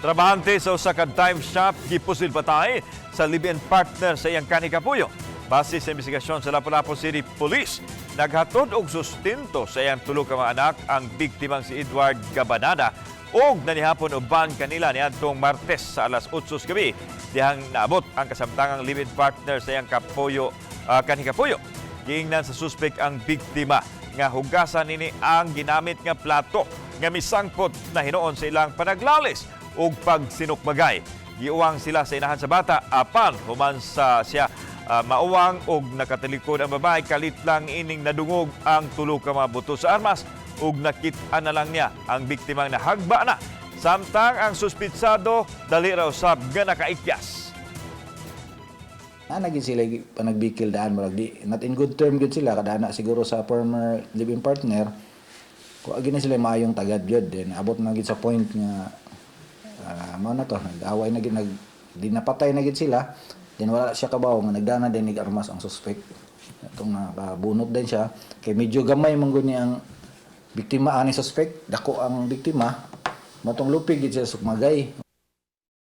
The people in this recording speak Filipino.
Trabahante sa usa ka dime shop gipusil patay sa live-in partner sa iyang kanikapuyo. Base sa investigasyon sa Lapu-Lapu City Police, naghatod og sustento sa iyang tulo ka mga anak ang biktimang si Edward Gabanada og nanihapon uban kanila niadtong Martes sa alas 8 gabi dihang naabot ang kasamtangang live-in partner sa iyang kanikapuyo. Giingnan sa suspek ang biktima nga hugasan nini ang ginamit nga plato nga misangpot na hinuon sa ilang panaglalis ug pagsinukbagay. Giuwang sila sa inahan sa bata apan human sa siya mauwang ug nakatilikod ang babae kalit lang ining nadungog ang tulo ka mga buto sa armas ug nakit-an na lang niya ang biktimang nahagba na samtang ang suspitsado dali raw sab nga nakaikyas. Naging sila panagbikil daan marag di not in good term gud sila kada na siguro sa former living partner ko agi na sila maayong tagad gyud then abot na gid sa point nga mao na to nag-away na gid di napatay na gid sila then wala siya kabaw nga nagdana din nig armas ang suspect atong nakabunot din siya kay medyo gamay man gud niya ang biktima ani suspect dako ang biktima matong lupig gid siya sukmagay.